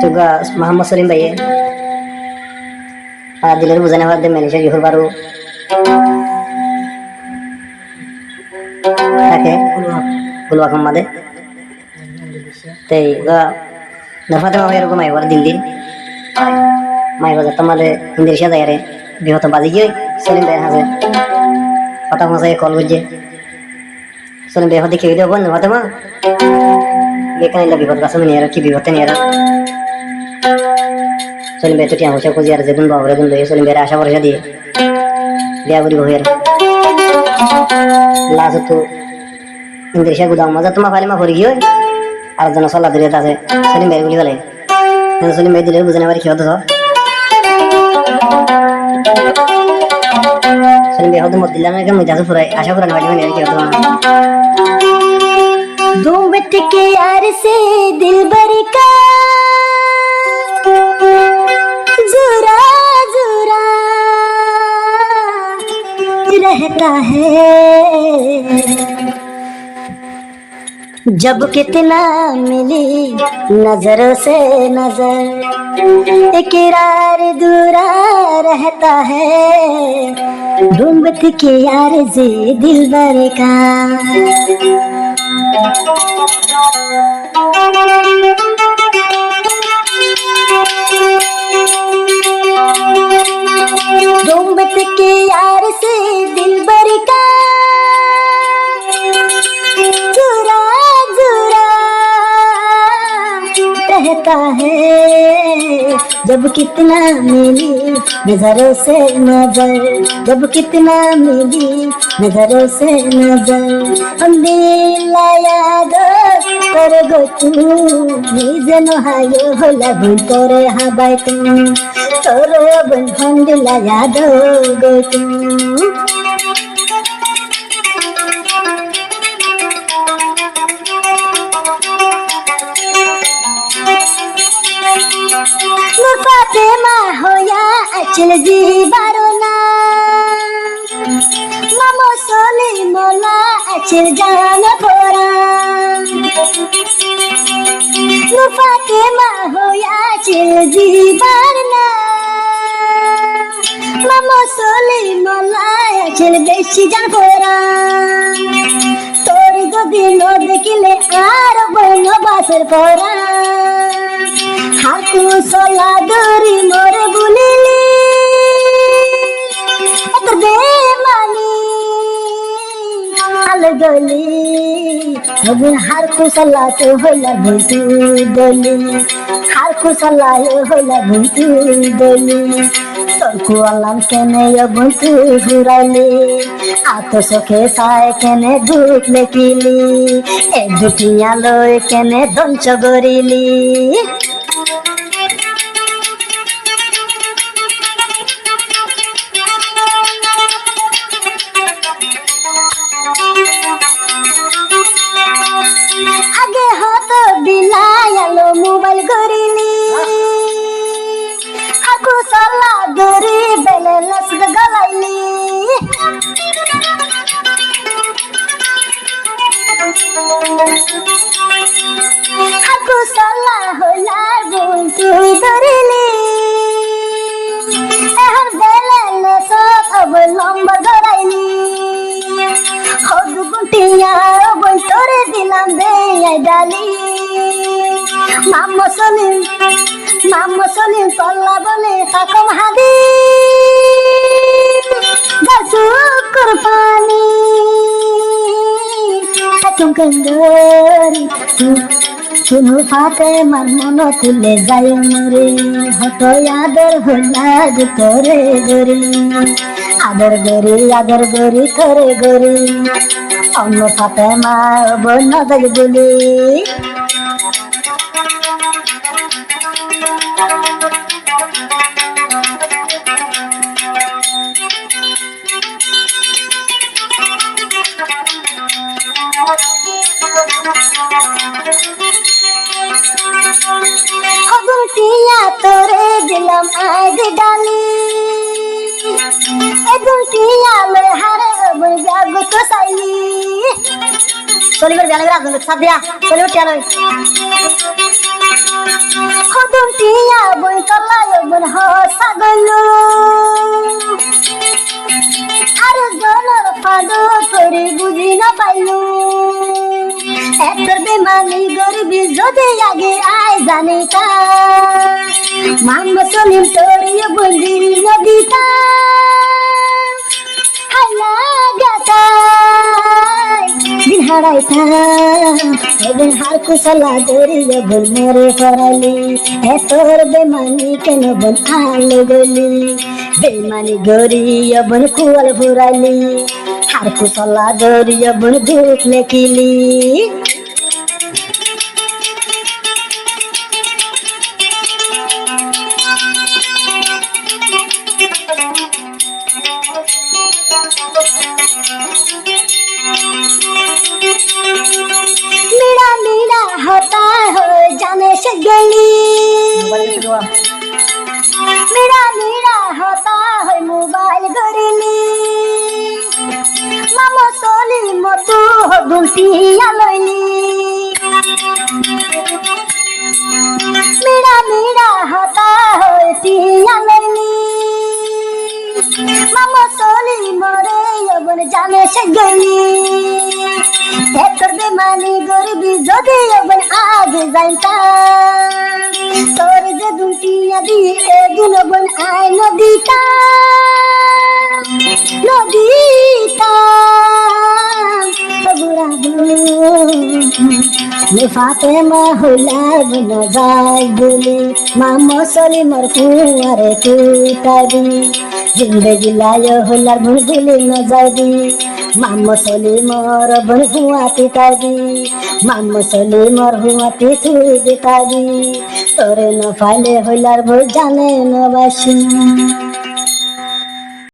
juga Muhammad Salim Baye diler bujana wadde manager Yuhur Baru take Gulwa Kamade tei ga nafate ma yero mai war din mai baza tamade Indonesia daire bihoto bazi goi Salim Baye hase pata masa call bujje Salim Baye hodi ke video bon nafate ma लेकिन लगी बात कसम नहीं आ रहा कि बिवते नहीं आ रहा सोलिम बेटू क्या होशा को यार जबन बावरे दुन ले सोलिम बेरा आशा वर्षा दिए दिया बुरी बहेर लास्ट तो इंद्रिशा गुदाम मजा तुम खाली मा फरगियो আর জন সলা ধরে আছে সোলিম বের গুলি গলে সোলিম বে দিলে বুঝনে পারি খেও তো সোলিম বে হদ মত দিলা না কে মজা ফুরাই আশা ফুরানো বাড়ি মানে খেও তো घूंघट के यार से दिलबर का जुरा जुरा रहता है जब कितना मिली नजरों से नजर इकरार दूरा रहता है घूंघट के यार से दिलबर का घूंघट के यार से दिलबर का जुरा जुरा रहता है जब कितना मिली नजरों से नजर जब कितना मिली नजरों से नजर हम दिल याद कर गो तू निजन हायो होला भूल तोरे हबाई तू तोरे बन हम दिल याद गो तू फातेमा होया अचल जी बारोना मामो सोली मोला अचल जान फोरा फातेमा होया अचल जी बारोना मामो सोली मोला अचल बेशी जान फोरा तोरी जो दिनो देखिले आर बनो बासर फोरा हाकू सोला दोरी मोरे बुलिली अतर दे मानी हाल गली अब हार को सोला तो होला भूतू गली हार को सोला होला भूतू गली तोरको अल्लाह केने यो भूतू घुराली आतो सखे साय केने दुख लेकिली ए दुखिया लय केने दंच गरिली आगे हाथ दिलायालो मोबाइल गरिली आगो साला गरी बैलेंस गलाइली आगो साला होला बुंतु गरिली एहर बैलेंस अब नंबर गराइली हद गुटिया बोल तोरे दिलाम दे आई डाली मामो सलिम तल्ला बोले ताकम हादी जासु कुर्बानी ताकम कंदरी तुनु फाते मार मनो तुले जाय मरे हतो यादर होला तोरे गरी आदर गरी तोरे गरी অন্য ফাতে মা বন্য দেখলি টিয়া তোরে দিলাম আগ ডালি এদুল টিয়া লে হারে বই গাগ তো সাইলি সলিমের বেলা রাজনৈতিক সাথ দিয়া সলিমের টিয়া নয় হদম টিয়া বই কলাই বন হসা গইল আর জনর ফাদো করে বুঝি না পাইলু একটার বেমানি গরিবি যদি আগে আয় জানি তা মাম সলিম তোরিয়ে বন্দি নদীতা হাইলা গাতাই দিন হারাইতা এদিন হার কুশলা দরিয়ে বল মরে পড়ালি এতর বেমানি কেন বন আলে গলি বেমানি গরিয়ে বন কুয়াল ফুরাইলি হার কুশলা দরিয়ে বন দুঃখ লেখিলি मीरा मीरा होता हो जाने से गली मीरा मीरा होता है मोबाइल गरीली मामा सोली मतो हो दुलती आलोली मीरा मीरा होता है टिया लोली मामा सोली मरे यबन जाने से गली एकर बेमानी गरीबी যদি যখন আগে যাইতা তোর যে দুটিয়া দিয়ে এগুন বন আয় নদীতা নদীতা ফাতেমা হইলার বন যাই বলি মামা সলি মর ফুয়ারে তুই তাবি জিন্দগি লায় হইলার বন গুলি ন যাবি মামা সলি মর বন ফুয়াতি তাবি মামা সলি মর ফুয়াতি তুই দিতাবি তোরে ন ফাইলে হইলার বন জানে ন বাসি